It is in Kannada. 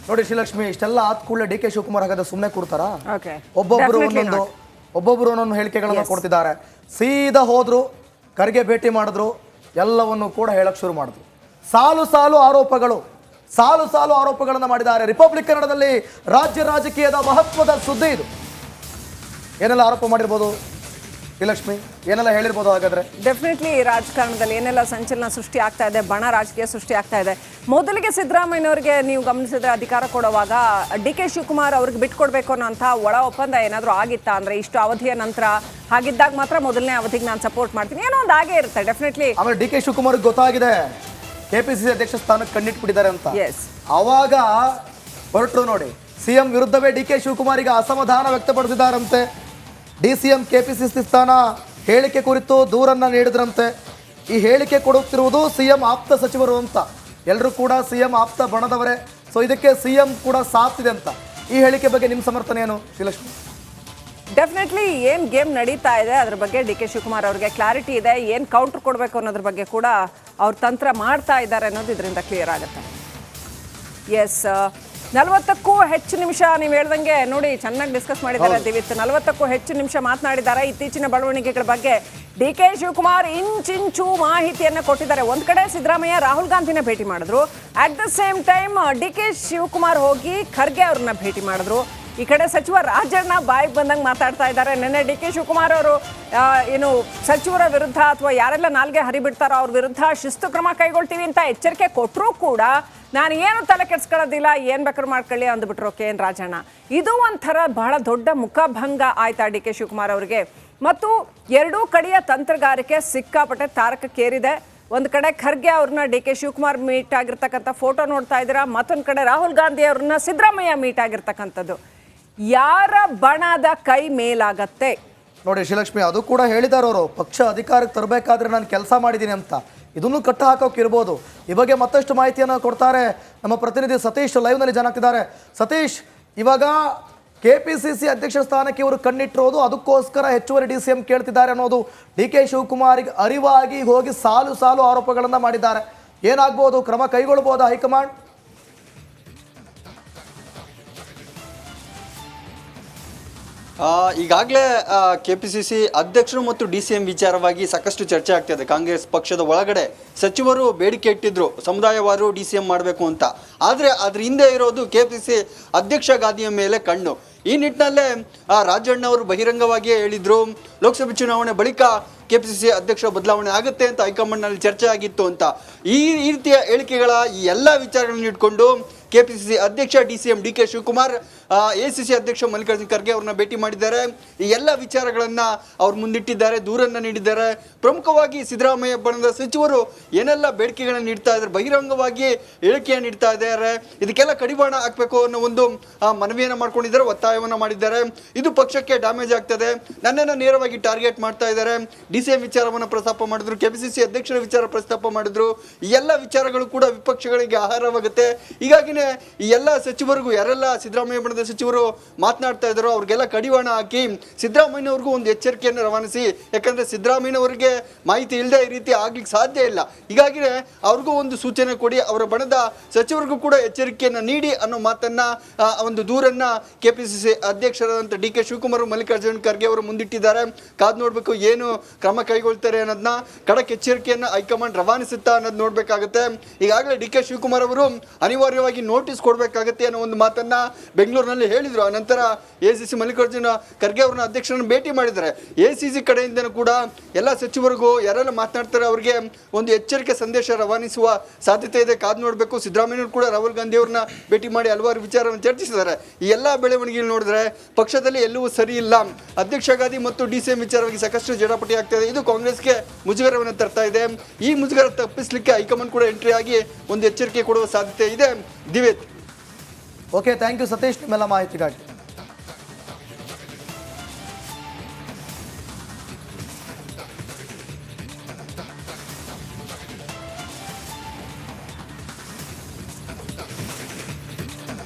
ನೋಡಿ ಶ್ರೀಲಕ್ಷ್ಮಿ, ಇಷ್ಟೆಲ್ಲ ಆದ ಕೂಡಲೇ ಡಿ ಕೆ ಶಿವಕುಮಾರ್ ಹಾಗಾದ್ರೆ ಸುಮ್ಮನೆ ಕೊಡ್ತಾರಾ? ಒಬ್ಬೊಬ್ರು ಒಂದೊಂದು ಹೇಳಿಕೆಗಳನ್ನ ಕೊಡ್ತಿದ್ದಾರೆ. ಸೀದಾ ಹೋದ್ರು, ಖರ್ಗೆ ಭೇಟಿ ಮಾಡಿದ್ರು, ಎಲ್ಲವನ್ನು ಕೂಡ ಹೇಳಕ್ ಶುರು ಮಾಡಿದ್ರು. ಸಾಲು ಸಾಲು ಆರೋಪಗಳನ್ನ ಮಾಡಿದ್ದಾರೆ. ರಿಪಬ್ಲಿಕ್ ಕನ್ನಡದಲ್ಲಿ ರಾಜ್ಯ ರಾಜಕೀಯದ ಮಹತ್ವದ ಸುದ್ದಿ ಇದು. ಏನೆಲ್ಲ ಆರೋಪ ಮಾಡಿರ್ಬೋದು ಶ್ರೀಲಕ್ಷ್ಮಿ, ಏನೆಲ್ಲ ಹೇಳಿರ್ಬೋದು? ಹಾಗಾದ್ರೆ ಡೆಫಿನೆಟ್ಲಿ ರಾಜಕಾರಣದಲ್ಲಿ ಏನೆಲ್ಲ ಸಂಚಲನ ಸೃಷ್ಟಿ ಆಗ್ತಾ ಇದೆ, ಬಣ ರಾಜಕೀಯ ಸೃಷ್ಟಿ ಆಗ್ತಾ ಇದೆ. ಮೊದಲಿಗೆ ಸಿದ್ದರಾಮಯ್ಯನವರಿಗೆ ನೀವು ಗಮನಿಸಿದ್ರೆ ಅಧಿಕಾರ ಕೊಡುವಾಗ ಡಿ ಕೆ ಶಿವಕುಮಾರ್ ಅವ್ರಿಗೆ ಬಿಟ್ಕೊಡ್ಬೇಕು ಅನ್ನೋಂಥ ಒಳ ಒಪ್ಪಂದ ಏನಾದರೂ ಆಗಿತ್ತಾ? ಅಂದ್ರೆ ಇಷ್ಟು ಅವಧಿಯ ನಂತರ ಹಾಗಿದ್ದಾಗ ಮಾತ್ರ ಮೊದಲನೇ ಅವಧಿಗೆ ನಾನು ಸಪೋರ್ಟ್ ಮಾಡ್ತೀನಿ ಏನೋ ಒಂದು ಹಾಗೆ ಇರುತ್ತೆ ಡೆಫಿನೆಟ್ಲಿ. ಆಮೇಲೆ ಡಿ ಕೆ ಶಿವಕುಮಾರ್ ಗೊತ್ತಾಗಿದೆ ಕೆಪಿಸಿಸಿ ಅಧ್ಯಕ್ಷ ಸ್ಥಾನಕ್ಕೆ ಕಣ್ಣಿಟ್ಬಿಟ್ಟಿದ್ದಾರೆ ಅಂತ. ಅವಾಗ ಹೊರಟರು ನೋಡಿ, ಸಿಎಂ ವಿರುದ್ಧವೇ ಡಿ ಕೆ ಶಿವಕುಮಾರಿಗೆ ಅಸಮಾಧಾನ ವ್ಯಕ್ತಪಡಿಸಿದಾರಂತೆ. DCM ಕೆಪಿಸಿಸಿ ಸ್ಥಾನ ಹೇಳಿಕೆ ಕುರಿತು ದೂರನ್ನ ನೀಡಿದ್ರಂತೆ. ಈ ಹೇಳಿಕೆ ಕೊಡುತ್ತಿರುವುದು ಸಿಎಂ ಆಪ್ತ ಸಚಿವರು ಅಂತ. ಎಲ್ಲರೂ ಕೂಡ ಸಿಎಂ ಆಪ್ತ ಬಣದವರೇ. ಸೊ ಇದಕ್ಕೆ ಸಿಎಂ ಕೂಡ ಸಾಥಿದೆ ಅಂತ. ಈ ಹೇಳಿಕೆ ಬಗ್ಗೆ ನಿಮ್ಮ ಸಮರ್ಥನೆ ಏನು ಶ್ರೀಲಕ್ಷ್ಮಿ? ಡೆಫಿನೆಟ್ಲಿ ಏನು ಗೇಮ್ ನಡೀತಾ ಇದೆ ಅದ್ರ ಬಗ್ಗೆ ಡಿ ಕೆ ಶಿವಕುಮಾರ್ ಅವ್ರಿಗೆ ಕ್ಲಾರಿಟಿ ಇದೆ. ಏನು ಕೌಂಟರ್ ಕೊಡಬೇಕು ಅನ್ನೋದ್ರ ಬಗ್ಗೆ ಕೂಡ ಅವ್ರ ತಂತ್ರ ಮಾಡ್ತಾ ಇದ್ದಾರೆ ಅನ್ನೋದು ಇದರಿಂದ ಕ್ಲಿಯರ್ ಆಗುತ್ತೆ. ಎಸ್, 40ಕ್ಕೂ ಹೆಚ್ಚು ನಿಮಿಷ ನೀವು ಹೇಳ್ದಂಗೆ ನೋಡಿ ಚೆನ್ನಾಗಿ ಡಿಸ್ಕಸ್ ಮಾಡಿದ್ದಾರೆ ದಿವಿತ್. 40ಕ್ಕೂ ಹೆಚ್ಚು ನಿಮಿಷ ಮಾತನಾಡಿದ್ದಾರೆ ಇತ್ತೀಚಿನ ಬೆಳವಣಿಗೆಗಳ ಬಗ್ಗೆ. ಡಿ ಕೆ ಶಿವಕುಮಾರ್ ಇಂಚಿಂಚು ಮಾಹಿತಿಯನ್ನು ಕೊಟ್ಟಿದ್ದಾರೆ. ಒಂದು ಕಡೆ ಸಿದ್ದರಾಮಯ್ಯ ರಾಹುಲ್ ಗಾಂಧಿನ ಭೇಟಿ ಮಾಡಿದ್ರು, at the same time D K Shivakumar ಹೋಗಿ ಖರ್ಗೆ ಅವ್ರನ್ನ ಭೇಟಿ ಮಾಡಿದ್ರು. ಈ ಕಡೆ ಸಚಿವ ರಾಜಣ್ಣ ಬಾಯಿಗೆ ಬಂದಂಗೆ ಮಾತಾಡ್ತಾ ಇದ್ದಾರೆ. ನಿನ್ನೆ ಡಿ ಕೆ ಶಿವಕುಮಾರ್ ಅವರು ಏನು ಸಚಿವರ ವಿರುದ್ಧ ಅಥವಾ ಯಾರೆಲ್ಲ ನಾಲ್ಗೆ ಹರಿಬಿಡ್ತಾರೋ ಅವ್ರ ವಿರುದ್ಧ ಶಿಸ್ತು ಕ್ರಮ ಕೈಗೊಳ್ತೀವಿ ಅಂತ ಎಚ್ಚರಿಕೆ ಕೊಟ್ಟರೂ ಕೂಡ ನಾನು ಏನು ತಲೆ ಕೆಡ್ಸ್ಕೊಳ್ಳೋದಿಲ್ಲ, ಏನು ಬೇಕಾದ್ರೂ ಮಾಡ್ಕೊಳ್ಳಿ ಅಂದ್ಬಿಟ್ರು ಕೆ ಎನ್ ರಾಜಣ್ಣ. ಇದು ಒಂಥರ ಬಹಳ ದೊಡ್ಡ ಮುಖಭಂಗ ಆಯ್ತಾ ಡಿ ಕೆ ಶಿವಕುಮಾರ್ ಅವರಿಗೆ. ಮತ್ತು ಎರಡೂ ಕಡೆಯ ತಂತ್ರಗಾರಿಕೆ ಸಿಕ್ಕಾಪಟ್ಟೆ ತಾರಕಕ್ಕೇರಿದೆ. ಒಂದು ಕಡೆ ಖರ್ಗೆ ಅವ್ರನ್ನ ಡಿ ಕೆ ಶಿವಕುಮಾರ್ ಮೀಟ್ ಆಗಿರ್ತಕ್ಕಂಥ ಫೋಟೋ ನೋಡ್ತಾ ಇದ್ದೀರಾ, ಮತ್ತೊಂದು ಕಡೆ ರಾಹುಲ್ ಗಾಂಧಿ ಅವ್ರನ್ನ ಸಿದ್ದರಾಮಯ್ಯ ಮೀಟ್ ಆಗಿರ್ತಕ್ಕಂಥದ್ದು. ಯಾರ ಬಣದ ಕೈ ಮೇಲಾಗತ್ತೆ ನೋಡಿ ಶ್ರೀಲಕ್ಷ್ಮಿ, ಅದು ಕೂಡ ಹೇಳಿದಾರೆ ಅವರು, ಪಕ್ಷ ಅಧಿಕಾರಕ್ಕೆ ತರಬೇಕಾದ್ರೆ ನಾನು ಕೆಲಸ ಮಾಡಿದ್ದೀನಿ ಅಂತ. ಇದನ್ನು ಕಟ್ಟು ಹಾಕೋಕೆ ಇರ್ಬೋದು. ಈ ಬಗ್ಗೆ ಮತ್ತಷ್ಟು ಮಾಹಿತಿಯನ್ನು ಕೊಡ್ತಾರೆ ನಮ್ಮ ಪ್ರತಿನಿಧಿ ಸತೀಶ್, ಲೈವ್ನಲ್ಲಿ ಜನ ಆಗ್ತಿದ್ದಾರೆ. ಸತೀಶ್, ಇವಾಗ ಕೆಪಿಸಿಸಿ ಅಧ್ಯಕ್ಷ ಸ್ಥಾನಕ್ಕೆ ಇವರು ಕಣ್ಣಿಟ್ಟಿರೋದು, ಅದಕ್ಕೋಸ್ಕರ ಹೆಚ್ಚುವರಿ DCM ಕೇಳ್ತಿದ್ದಾರೆ ಅನ್ನೋದು ಡಿ ಕೆ ಶಿವಕುಮಾರ್ಗೆ ಅರಿವಾಗಿ ಹೋಗಿ ಸಾಲು ಸಾಲು ಆರೋಪಗಳನ್ನು ಮಾಡಿದ್ದಾರೆ. ಏನಾಗ್ಬೋದು? ಕ್ರಮ ಕೈಗೊಳ್ಬೋದಾ ಹೈಕಮಾಂಡ್? ಈಗಾಗಲೇ KPCC ಅಧ್ಯಕ್ಷರು ಮತ್ತು DCM ವಿಚಾರವಾಗಿ ಸಾಕಷ್ಟು ಚರ್ಚೆ ಆಗ್ತಿದೆ. ಕಾಂಗ್ರೆಸ್ ಪಕ್ಷದ ಒಳಗಡೆ ಸಚಿವರು ಬೇಡಿಕೆ ಇಟ್ಟಿದ್ರು ಸಮುದಾಯವಾರು DCM ಮಾಡಬೇಕು ಅಂತ. ಆದರೆ ಅದ್ರ ಹಿಂದೆ ಇರೋದು KPCC ಅಧ್ಯಕ್ಷ ಗಾದಿಯ ಮೇಲೆ ಕಣ್ಣು. ಈ ನಿಟ್ಟಿನಲ್ಲೇ ರಾಜಣ್ಣ ಅವರು ಬಹಿರಂಗವಾಗಿಯೇ ಹೇಳಿದ್ರು, ಲೋಕಸಭೆ ಚುನಾವಣೆ ಬಳಿಕ KPCC ಅಧ್ಯಕ್ಷ ಬದಲಾವಣೆ ಆಗುತ್ತೆ ಅಂತ ಹೈಕಮಾಂಡ್ನಲ್ಲಿ ಚರ್ಚೆ ಆಗಿತ್ತು ಅಂತ. ಈ ರೀತಿಯ ಹೇಳಿಕೆಗಳ ಈ ಎಲ್ಲ ವಿಚಾರಗಳನ್ನು ಇಟ್ಕೊಂಡು KPCC ಅಧ್ಯಕ್ಷ DCM D K Shivakumar ACC ಅಧ್ಯಕ್ಷ ಮಲ್ಲಿಕಾರ್ಜುನ ಖರ್ಗೆ ಅವ್ರನ್ನ ಭೇಟಿ ಮಾಡಿದ್ದಾರೆ. ಈ ಎಲ್ಲ ವಿಚಾರಗಳನ್ನು ಅವ್ರು ಮುಂದಿಟ್ಟಿದ್ದಾರೆ, ದೂರನ್ನು ನೀಡಿದ್ದಾರೆ. ಪ್ರಮುಖವಾಗಿ ಸಿದ್ದರಾಮಯ್ಯ ಬಣದ ಸಚಿವರು ಏನೆಲ್ಲ ಬೇಡಿಕೆಗಳನ್ನು ನೀಡ್ತಾ ಇದ್ದಾರೆ, ಬಹಿರಂಗವಾಗಿ ಹೇಳಿಕೆಯನ್ನು ನೀಡ್ತಾ ಇದ್ದಾರೆ. ಇದಕ್ಕೆಲ್ಲ ಕಡಿವಾಣ ಹಾಕಬೇಕು ಅನ್ನೋ ಒಂದು ಮನವಿಯನ್ನು ಮಾಡ್ಕೊಂಡಿದ್ದಾರೆ, ಒತ್ತಾಯವನ್ನು ಮಾಡಿದ್ದಾರೆ. ಇದು ಪಕ್ಷಕ್ಕೆ ಡ್ಯಾಮೇಜ್ ಆಗ್ತದೆ, ನನ್ನನ್ನು ನೇರವಾಗಿ ಟಾರ್ಗೆಟ್ ಮಾಡ್ತಾ ಇದ್ದಾರೆ. DCM ವಿಚಾರವನ್ನು ಪ್ರಸ್ತಾಪ ಮಾಡಿದ್ರು, KPCC ಅಧ್ಯಕ್ಷರ ವಿಚಾರ ಪ್ರಸ್ತಾಪ ಮಾಡಿದ್ರು. ಈ ಎಲ್ಲ ವಿಚಾರಗಳು ಕೂಡ ವಿಪಕ್ಷಗಳಿಗೆ ಆಹಾರವಾಗುತ್ತೆ. ಹೀಗಾಗಿನೇ ಈ ಎಲ್ಲ ಸಚಿವರಿಗೂ, ಯಾರೆಲ್ಲ ಸಿದ್ದರಾಮಯ್ಯ ಬಣದ ಸಚಿವರು ಮಾತನಾಡ್ತಾ ಇದ್ದಾರೋ ಅವ್ರಿಗೆಲ್ಲ ಕಡಿವಾಣ ಹಾಕಿ ಸಿದ್ದರಾಮಯ್ಯನವ್ರಿಗೂ ಒಂದು ಎಚ್ಚರಿಕೆಯನ್ನು ರವಾನಿಸಿ. ಯಾಕಂದ್ರೆ ಸಿದ್ದರಾಮಯ್ಯನವರಿಗೆ ಮಾಹಿತಿ ಇಲ್ಲದೆ ಈ ರೀತಿ ಆಗ್ಲಿಕ್ಕೆ ಸಾಧ್ಯ ಇಲ್ಲ. ಹೀಗಾಗಿನೇ ಅವ್ರಿಗೂ ಒಂದು ಸೂಚನೆ ಕೊಡಿ, ಅವರ ಬಣದ ಸಚಿವರಿಗೂ ಕೂಡ ಎಚ್ಚರಿಕೆಯನ್ನು ನೀಡಿ ಅನ್ನೋ ಮಾತನ್ನ, ಒಂದು ದೂರನ್ನ KPCC ಅಧ್ಯಕ್ಷರಾದಂಥ ಡಿ ಕೆ ಶಿವಕುಮಾರ್ ಮಲ್ಲಿಕಾರ್ಜುನ ಖರ್ಗೆ ಅವರು ಮುಂದಿಟ್ಟಿದ್ದಾರೆ. ಕಾದ್ ನೋಡ್ಬೇಕು ಏನು ಕ್ರಮ ಕೈಗೊಳ್ತಾರೆ ಅನ್ನೋದನ್ನ, ಖಡಕ್ ಎಚ್ಚರಿಕೆಯನ್ನು ಹೈಕಮಾಂಡ್ ರವಾನಿಸುತ್ತಾ ಅನ್ನೋದು ನೋಡ್ಬೇಕಾಗುತ್ತೆ. ಈಗಾಗಲೇ ಡಿ ಕೆ ಶಿವಕುಮಾರ್ ಅವರು ಅನಿವಾರ್ಯವಾಗಿ ನೋಟಿಸ್ ಕೊಡಬೇಕಾಗುತ್ತೆ ಅನ್ನೋ ಒಂದು ಮಾತನ್ನ ಬೆಂಗಳೂರಿನಲ್ಲಿ ಹೇಳಿದ್ರು. ಅನಂತರ ACC ಮಲ್ಲಿಕಾರ್ಜುನ ಖರ್ಗೆ ಅವ್ರನ್ನ ಅಧ್ಯಕ್ಷರನ್ನು ಭೇಟಿ ಮಾಡಿದ್ದಾರೆ. ACC ಕಡೆಯಿಂದನೂ ಕೂಡ ಎಲ್ಲ ಸಚಿವರಿಗೂ ಯಾರೆಲ್ಲ ಮಾತನಾಡ್ತಾರೆ ಅವರಿಗೆ ಒಂದು ಎಚ್ಚರಿಕೆ ಸಂದೇಶ ರವಾನಿಸುವ ಸಾಧ್ಯತೆ ಇದೆ. ಕಾದು ನೋಡಬೇಕು. ಸಿದ್ದರಾಮಯ್ಯವರು ಕೂಡ ರಾಹುಲ್ ಗಾಂಧಿ ಅವ್ರನ್ನ ಭೇಟಿ ಮಾಡಿ ಹಲವಾರು ವಿಚಾರವನ್ನು ಚರ್ಚಿಸಿದ್ದಾರೆ. ಈ ಎಲ್ಲ ಬೆಳವಣಿಗೆಗಳು ನೋಡಿದ್ರೆ ಪಕ್ಷದಲ್ಲಿ ಎಲ್ಲವೂ ಸರಿ ಇಲ್ಲ. ಅಧ್ಯಕ್ಷ ಗಾದಿ ಮತ್ತು DCM ವಿಚಾರವಾಗಿ ಸಾಕಷ್ಟು ಜಟಾಪಟಿ ಆಗ್ತಾ ಇದೆ. ಇದು ಕಾಂಗ್ರೆಸ್ಗೆ ಮುಜುಗರವನ್ನು ತರ್ತಾ ಇದೆ. ಈ ಮುಜುಗರ ತಪ್ಪಿಸಲಿಕ್ಕೆ ಹೈಕಮಾಂಡ್ ಕೂಡ ಎಂಟ್ರಿ ಆಗಿ ಒಂದು ಎಚ್ಚರಿಕೆ ಕೊಡುವ ಸಾಧ್ಯತೆ ಇದೆ. ದಿವೇತ್. ಓಕೆ, ಥ್ಯಾಂಕ್ ಯು ಸತೀಶ್ ನಿಮ್ಮೆಲ್ಲ ಮಾಹಿತಿಗಾಗಿ.